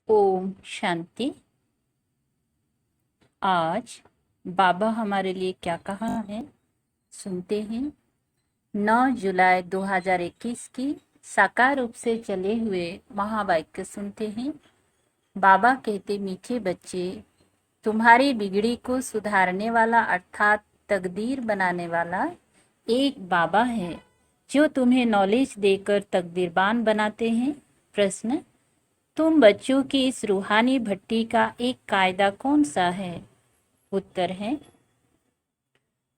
ओम शांति। आज बाबा हमारे लिए क्या कहा है सुनते हैं। 9 जुलाई 2021 की साकार रूप से चले हुए महावाक्य सुनते हैं। बाबा कहते, मीठे बच्चे, तुम्हारी बिगड़ी को सुधारने वाला अर्थात तकदीर बनाने वाला एक बाबा है जो तुम्हें नॉलेज देकर तकदीरबान बनाते हैं। प्रश्न, तुम बच्चों की इस रूहानी भट्टी का एक कायदा कौन सा है? उत्तर है,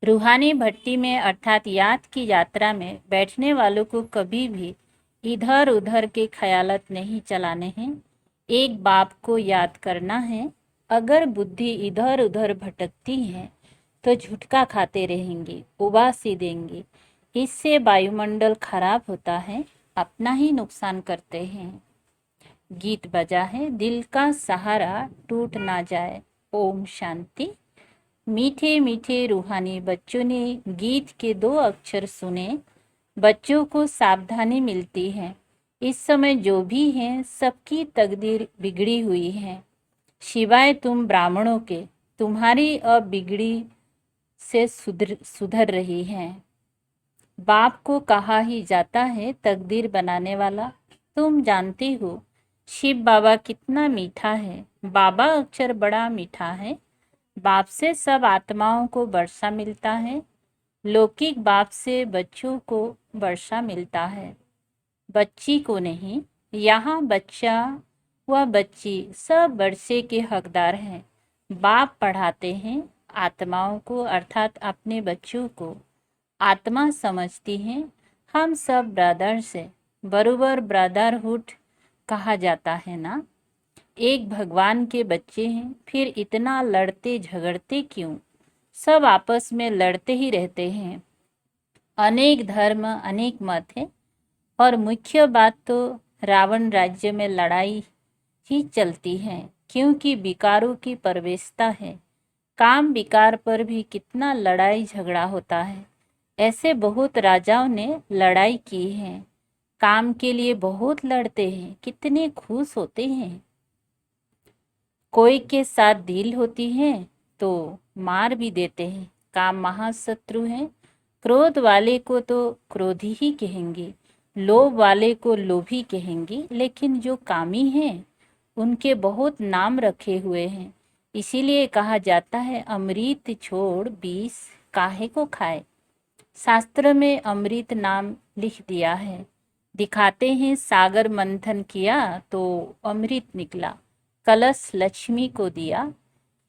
रूहानी भट्टी में अर्थात याद की यात्रा में बैठने वालों को कभी भी इधर उधर के ख्यालत नहीं चलाने हैं। एक बाप को याद करना है। अगर बुद्धि इधर उधर भटकती है तो झुटका खाते रहेंगे, उबासी देंगे। इससे वायुमंडल खराब होता है, अपना ही नुकसान करते हैं। गीत बजा है, दिल का सहारा टूट ना जाए। ओम शांति। मीठे मीठे रूहानी बच्चों ने गीत के 2 अक्षर सुने। बच्चों को सावधानी मिलती है। इस समय जो भी हैं सबकी तकदीर बिगड़ी हुई है, सिवाय तुम ब्राह्मणों के। तुम्हारी अब बिगड़ी से सुधर रही है। बाप को कहा ही जाता है तकदीर बनाने वाला। तुम जानते हो शिव बाबा कितना मीठा है। बाबा अक्षर बड़ा मीठा है। बाप से सब आत्माओं को वर्षा मिलता है। लौकिक बाप से बच्चों को वर्षा मिलता है, बच्ची को नहीं। यहाँ बच्चा व बच्ची सब वर्षे के हकदार हैं। बाप पढ़ाते हैं आत्माओं को, अर्थात अपने बच्चों को। आत्मा समझती है हम सब ब्रदर्स हैं, बराबर ब्रदरहुड कहा जाता है ना। एक भगवान के बच्चे हैं, फिर इतना लड़ते झगड़ते क्यों? सब आपस में लड़ते ही रहते हैं। अनेक धर्म, अनेक मत है, और मुख्य बात तो रावण राज्य में लड़ाई ही चलती है, क्योंकि विकारों की प्रवेशता है। काम विकार पर भी कितना लड़ाई झगड़ा होता है। ऐसे बहुत राजाओं ने लड़ाई की है, काम के लिए बहुत लड़ते हैं, कितने खुश होते हैं। कोई के साथ डील होती है तो मार भी देते हैं। काम महाशत्रु है। क्रोध वाले को तो क्रोधी ही कहेंगे, लोभ वाले को लोभी कहेंगे, लेकिन जो कामी हैं उनके बहुत नाम रखे हुए हैं। इसीलिए कहा जाता है, अमृत छोड़ विष काहे को खाए। शास्त्र में अमृत नाम लिख दिया है। दिखाते हैं सागर मंथन किया तो अमृत निकला, कलश लक्ष्मी को दिया।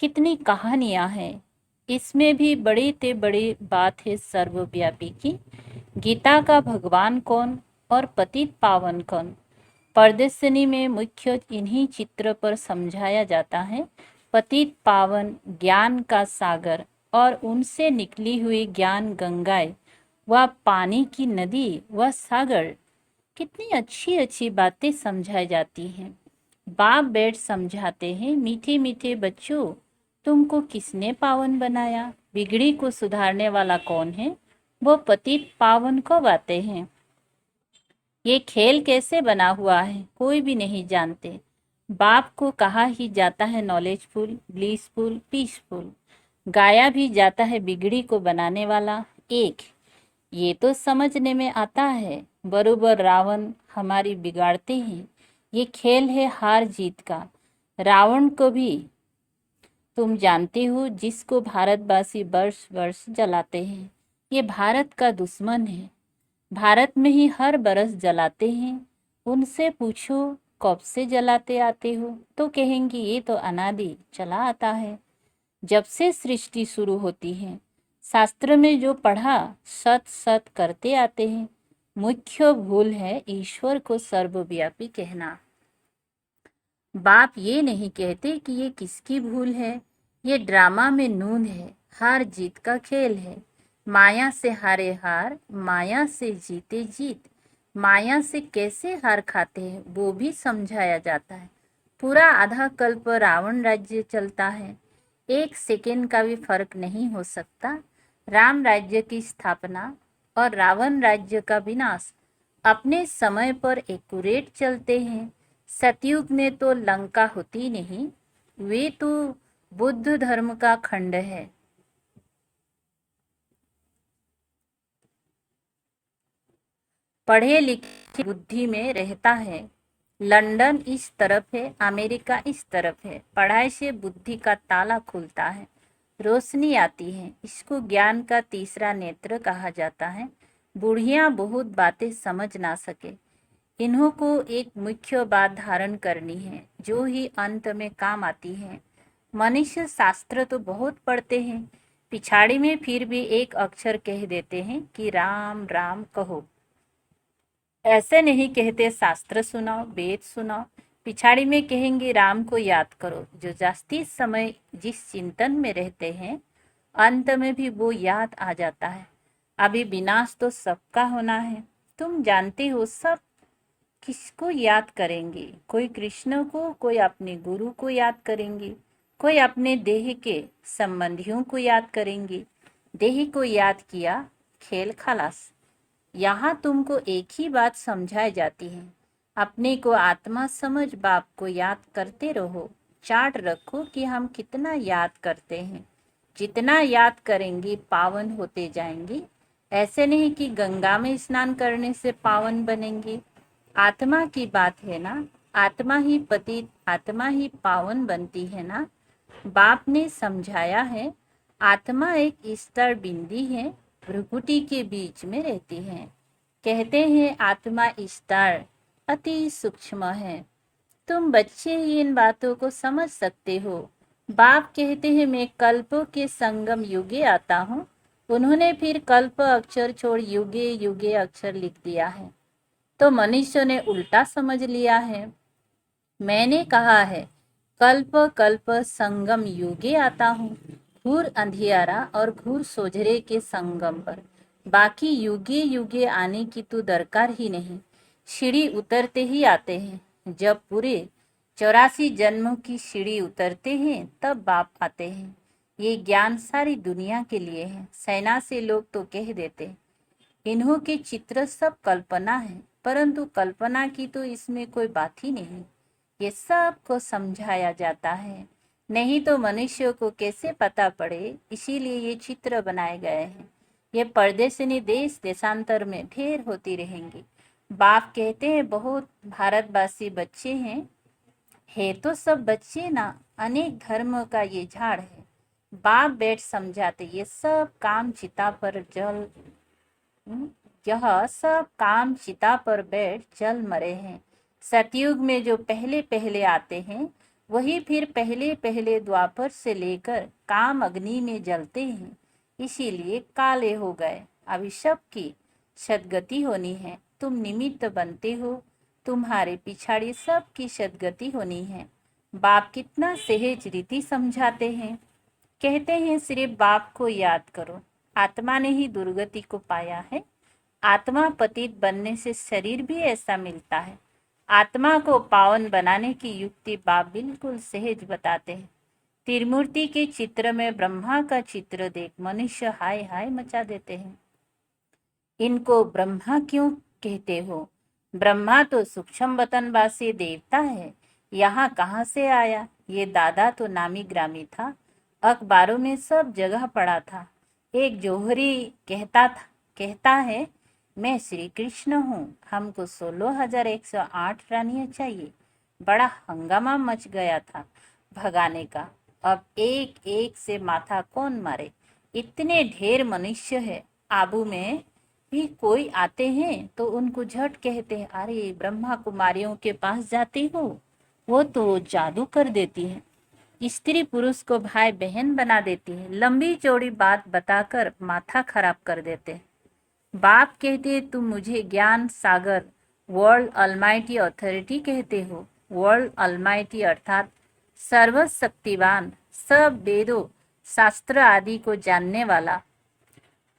कितनी कहानियां हैं। इसमें भी बड़े ते बड़े बात है सर्वव्यापी की। गीता का भगवान कौन और पतित पावन कौन? प्रदर्शनी में मुख्य इन्हीं चित्र पर समझाया जाता है। पतित पावन ज्ञान का सागर और उनसे निकली हुई ज्ञान गंगाएं व पानी की नदी व सागर। कितनी अच्छी अच्छी बातें समझाई जाती हैं। बाप बैठ समझाते हैं, मीठे मीठे बच्चों, तुमको किसने पावन बनाया? बिगड़ी को सुधारने वाला कौन है? वो पतित पावन कब आते हैं? ये खेल कैसे बना हुआ है कोई भी नहीं जानते। बाप को कहा ही जाता है नॉलेजफुल, ब्लिसफुल, पीसफुल। गाया भी जाता है बिगड़ी को बनाने वाला एक। ये तो समझने में आता है, बरोबर रावण हमारी बिगाड़ते हैं। ये खेल है हार जीत का। रावण को भी तुम जानते हो, जिसको भारतवासी वर्ष वर्ष जलाते हैं। ये भारत का दुश्मन है। भारत में ही हर बरस जलाते हैं। उनसे पूछो कब से जलाते आते हो तो कहेंगे ये तो अनादि चला आता है, जब से सृष्टि शुरू होती है। शास्त्र में जो पढ़ा सत सत करते आते हैं। मुख्य भूल है ईश्वर को सर्वव्यापी कहना। बाप ये नहीं कहते कि ये किसकी भूल है। ये ड्रामा में नून है, हार जीत का खेल है। माया से हारे हार, माया से जीते जीत। माया से कैसे हार खाते हैं वो भी समझाया जाता है। पूरा आधा कल्प रावण राज्य चलता है, 1 सेकेंड का भी फर्क नहीं हो सकता। राम राज्य की स्थापना और रावण राज्य का विनाश अपने समय पर एक्यूरेट चलते हैं। सतयुग में तो लंका होती नहीं, वे तो बुद्ध धर्म का खंड है। पढ़े लिखे बुद्धि में रहता है। लंदन इस तरफ है, अमेरिका इस तरफ है। पढ़ाई से बुद्धि का ताला खुलता है, रोशनी आती है। इसको ज्ञान का तीसरा नेत्र कहा जाता है। बूढ़ियां बहुत बातें समझ ना सके, इन्हों को एक मुख्य बात धारण करनी है, जो ही अंत में काम आती है। मनुष्य शास्त्र तो बहुत पढ़ते हैं, पिछाड़ी में फिर भी एक अक्षर कह देते हैं कि राम राम कहो। ऐसे नहीं कहते शास्त्र सुनाओ, वेद सुनाओ, पिछाड़ी में कहेंगे राम को याद करो। जो जास्ती समय जिस चिंतन में रहते हैं, अंत में भी वो याद आ जाता है। अभी विनाश तो सबका होना है, तुम जानते हो। सब किसको याद करेंगे? कोई कृष्ण को, कोई अपने गुरु को याद करेंगे, कोई अपने देह के संबंधियों को याद करेंगे। देह को याद किया, खेल खलास। यहाँ तुमको एक ही बात समझाई जाती है, अपने को आत्मा समझ, बाप को याद करते रहो। चार्ट रखो कि हम कितना याद करते हैं। जितना याद करेंगे पावन होते जाएंगे। ऐसे नहीं कि गंगा में स्नान करने से पावन बनेंगे। आत्मा की बात है ना, आत्मा ही पतित, आत्मा ही पावन बनती है ना। बाप ने समझाया है, आत्मा एक स्तर बिंदी है, भ्रुकुटी के बीच में रहती है। कहते हैं आत्मा स्तर अति सूक्ष्म है। तुम बच्चे ही इन बातों को समझ सकते हो। बाप कहते हैं मैं कल्पों के संगम युगे आता हूँ। उन्होंने फिर कल्प अक्षर छोड़ युगे युगे अक्षर लिख दिया है, तो मनुष्य ने उल्टा समझ लिया है। मैंने कहा है कल्प कल्प संगम युगे आता हूँ, घूर अंधियारा और घूर सोझरे के संगम पर। बाकी युगे युगे आने की तो दरकार ही नहीं, सीढ़ी उतरते ही आते हैं। जब पूरे 84 जन्मों की सीढ़ी उतरते हैं तब बाप आते हैं। ये ज्ञान सारी दुनिया के लिए है। सेना से लोग तो कह देते इन्हों के चित्र सब कल्पना है, परंतु कल्पना की तो इसमें कोई बात ही नहीं। ये सब को समझाया जाता है, नहीं तो मनुष्य को कैसे पता पड़े। इसीलिए ये चित्र बनाए गए हैं। ये परदेशिनी देश देशांतर में ढेर होती रहेंगी। बाप कहते हैं बहुत भारतवासी बच्चे हैं, है तो सब बच्चे ना, अनेक धर्म का ये झाड़ है। बाप बैठ समझाते ये सब काम चिता पर जल यह सब काम चिता पर बैठ जल मरे हैं। सतयुग में जो पहले पहले आते हैं, वही फिर पहले पहले द्वापर से लेकर काम अग्नि में जलते हैं। इसीलिए काले हो गए। अभी सबकी सदगति होनी है, तुम निमित्त बनते हो। तुम्हारे पिछाड़ी सबकी सदगति होनी है। बाप कितना सहज रीति समझाते हैं। कहते हैं सिर्फ बाप को याद करो। आत्मा ने ही दुर्गति को पाया है। आत्मा पतित बनने से शरीर भी ऐसा मिलता है। आत्मा को पावन बनाने की युक्ति बाप बिल्कुल सहज बताते हैं। त्रिमूर्ति के चित्र में ब्रह्मा का चित्र देख मनुष्य हाय हाय मचा देते हैं। इनको ब्रह्मा क्यों कहते हो? ब्रह्मा तो सूक्ष्म वतनवासी देवता है, यहाँ कहाँ से आया? ये दादा तो नामी ग्रामी था, अखबारों में सब जगह पड़ा था। एक जौहरी कहता है मैं श्री कृष्ण हूँ, हमको 16,108 रानियां चाहिए। बड़ा हंगामा मच गया था भगाने का। अब एक एक से माथा कौन मारे? इतने ढेर मनुष्य है। आबू में भी कोई आते हैं तो उनको झट कहते हैं अरे ब्रह्मा कुमारियों के पास जाती हो, वो तो जादू कर देती है, स्त्री पुरुष को भाई बहन बना देती है। लंबी चौड़ी बात बताकर माथा खराब कर देते हैं। बाप कहते तुम मुझे ज्ञान सागर वर्ल्ड अलमाइटी अथॉरिटी कहते हो। वर्ल्ड अलमाइटी अर्थात सर्वशक्तिवान, सब वेदों शास्त्र आदि को जानने वाला।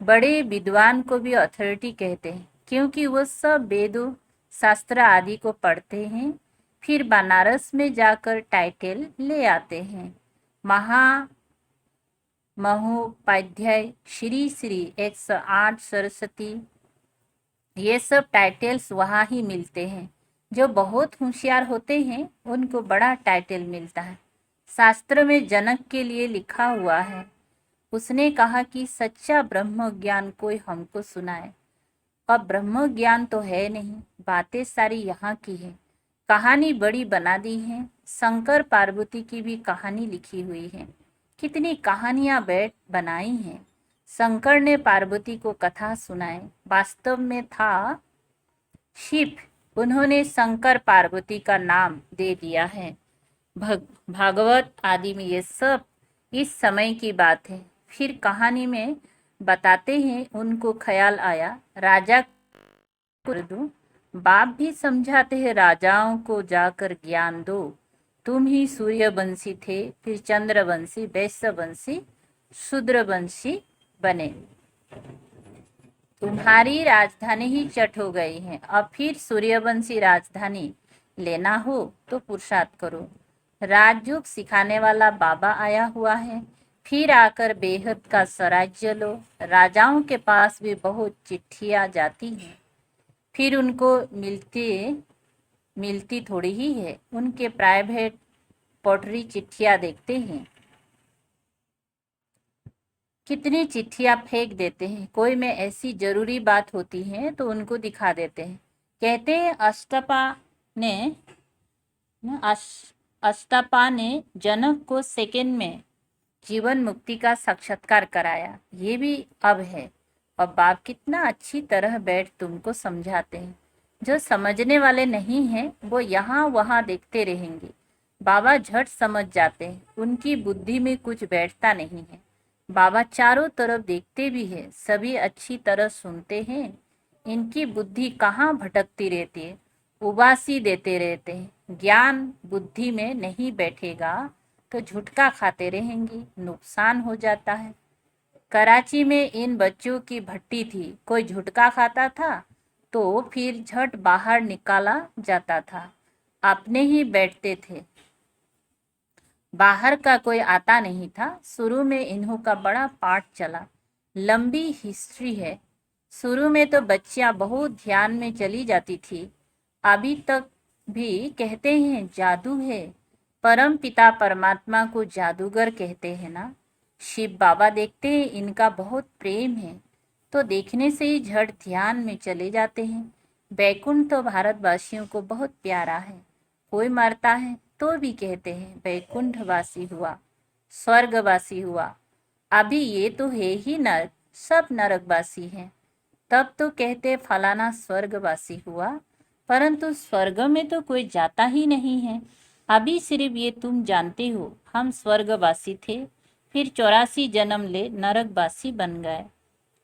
बड़े विद्वान को भी अथॉरिटी कहते हैं, क्योंकि वो सब वेदों शास्त्र आदि को पढ़ते हैं, फिर बनारस में जाकर टाइटल ले आते हैं। महोपाध्याय, श्री श्री 108 सरस्वती, ये सब टाइटल्स वहाँ ही मिलते हैं। जो बहुत होशियार होते हैं उनको बड़ा टाइटल मिलता है। शास्त्र में जनक के लिए लिखा हुआ है, उसने कहा कि सच्चा ब्रह्म ज्ञान कोई हमको सुनाए। अब ब्रह्म ज्ञान तो है नहीं, बातें सारी यहाँ की है, कहानी बड़ी बना दी है। शंकर पार्वती की भी कहानी लिखी हुई है, कितनी कहानियां बैठ बनाई हैं। शंकर ने पार्वती को कथा सुनाई, वास्तव में था शिव, उन्होंने शंकर पार्वती का नाम दे दिया है। भागवत आदि में ये सब इस समय की बात है। फिर कहानी में बताते हैं उनको ख्याल आया राजा को दूं। बाप भी समझाते हैं राजाओं को जाकर ज्ञान दो, तुम ही सूर्यवंशी थे, फिर चंद्रवंशी, वैश्यवंशी, शूद्रवंशी बने। तुम्हारी राजधानी ही चट हो गई है, अब फिर सूर्यवंशी राजधानी लेना हो तो पुरुषार्थ करो। राजयोग सिखाने वाला बाबा आया हुआ है, फिर आकर बेहद का स्वराज्य लो। राजाओं के पास भी बहुत चिट्ठियां जाती हैं, फिर उनको मिलती थोड़ी ही है, उनके प्राइवेट पोटरी चिट्ठियां देखते हैं, कितनी चिट्ठियां फेंक देते हैं। कोई में ऐसी जरूरी बात होती है तो उनको दिखा देते हैं। कहते हैं अष्टपा ने जनक को सेकंड में जीवन मुक्ति का साक्षात्कार कराया। ये भी अब है। और बाप कितना अच्छी तरह बैठ तुमको समझाते हैं। जो समझने वाले नहीं हैं वो यहाँ वहाँ देखते रहेंगे, बाबा झट समझ जाते हैं, उनकी बुद्धि में कुछ बैठता नहीं है। बाबा चारों तरफ देखते भी है, सभी अच्छी तरह सुनते हैं, इनकी बुद्धि कहाँ भटकती रहती है, उबासी देते रहते हैं। ज्ञान बुद्धि में नहीं बैठेगा तो झुटका खाते रहेंगी, नुकसान हो जाता है। कराची में इन बच्चों की भट्टी थी, कोई झुटका खाता था तो फिर झट बाहर निकाला जाता था, अपने ही बैठते थे, बाहर का कोई आता नहीं था। शुरू में इन्हों का बड़ा पाठ चला, लंबी हिस्ट्री है। शुरू में तो बच्चियां बहुत ध्यान में चली जाती थी, अभी तक भी कहते हैं जादू है। परम पिता परमात्मा को जादूगर कहते हैं ना। शिव बाबा देखते हैं इनका बहुत प्रेम है तो देखने से ही झट ध्यान में चले जाते हैं। बैकुंठ तो भारतवासियों को बहुत प्यारा है, कोई मरता है तो भी कहते हैं बैकुंठवासी हुआ, स्वर्गवासी हुआ। अभी ये तो है ही नरक, सब नरकवासी हैं, तब तो कहते फलाना स्वर्गवासी हुआ, परंतु स्वर्ग में तो कोई जाता ही नहीं है। अभी सिर्फ ये तुम जानते हो हम स्वर्गवासी थे, फिर 84 जन्म ले नरकवासी बन गए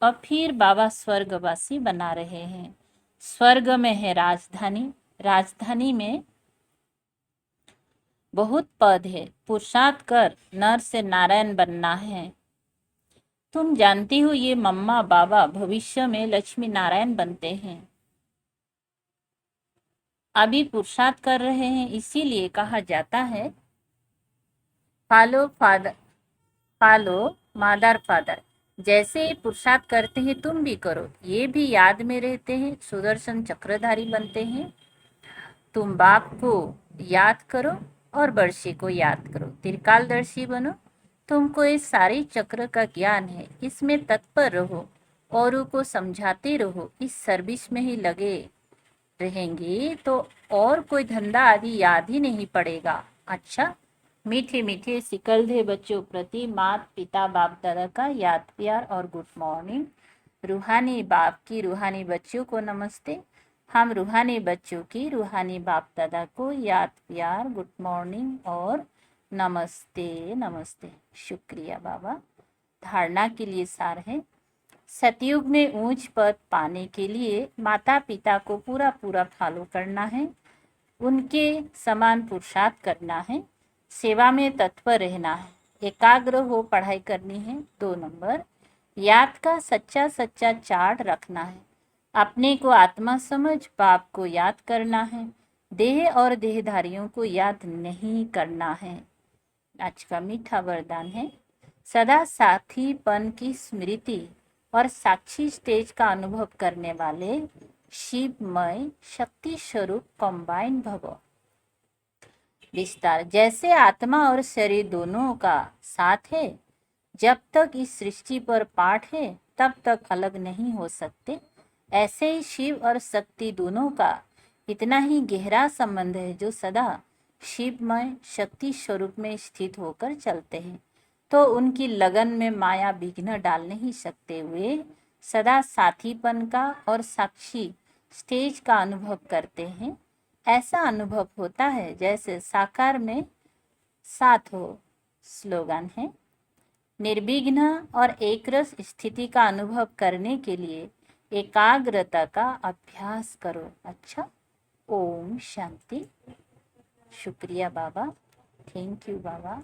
और फिर बाबा स्वर्गवासी बना रहे हैं। स्वर्ग में है राजधानी, राजधानी में बहुत पद है, पुरुषार्थ कर नर से नारायण बनना है। तुम जानती हो ये मम्मा बाबा भविष्य में लक्ष्मी नारायण बनते हैं, अभी पुरुषार्थ कर रहे हैं। इसीलिए कहा जाता है फॉलो मदर फादर। जैसे पुरुषार्थ करते हैं तुम भी करो, ये भी याद में रहते हैं, सुदर्शन चक्रधारी बनते हैं। तुम बाप को याद करो और वर्षी को याद करो, त्रिकालदर्शी बनो। तुमको इस सारे चक्र का ज्ञान है, इसमें तत्पर रहो, औरों को समझाते रहो। इस सर्विस में ही लगे रहेंगे तो और कोई धंधा आदि याद ही नहीं पड़ेगा। अच्छा, मीठे मीठे सिकलधे बच्चों प्रति माता पिता बाप दादा का याद प्यार और गुड मॉर्निंग। रूहानी बाप की रूहानी बच्चों को नमस्ते। हम रूहानी बच्चों की रूहानी बाप दादा को याद प्यार गुड मॉर्निंग और नमस्ते नमस्ते। शुक्रिया बाबा। धारणा के लिए सार है, सतयुग में ऊंच पद पाने के लिए माता पिता को पूरा पूरा फॉलो करना है, उनके समान पुरुषार्थ करना है, सेवा में तत्पर रहना है, एकाग्र हो पढ़ाई करनी है। 2 नंबर, याद का सच्चा सच्चा चार्ट रखना है, अपने को आत्मा समझ बाप को याद करना है, देह और देहधारियों को याद नहीं करना है। आज का मीठा वरदान है, सदा साथीपन की स्मृति और साक्षी स्टेज का अनुभव करने वाले शिवमय शक्ति स्वरूप कंबाइन भव। विस्तार, जैसे आत्मा और शरीर दोनों का साथ है, जब तक इस सृष्टि पर पाठ है तब तक अलग नहीं हो सकते, ऐसे ही शिव और शक्ति दोनों का इतना ही गहरा संबंध है जो सदा शिवमय शक्ति स्वरूप में स्थित होकर चलते हैं। तो उनकी लगन में माया विघ्न डाल नहीं सकते। वे सदा साथीपन का और साक्षी स्टेज का अनुभव करते हैं। ऐसा अनुभव होता है जैसे साकार में साथ हो। स्लोगन है, निर्विघ्न और एकरस स्थिति का अनुभव करने के लिए एकाग्रता का अभ्यास करो। अच्छा, ओम शांति। शुक्रिया बाबा, थैंक यू बाबा।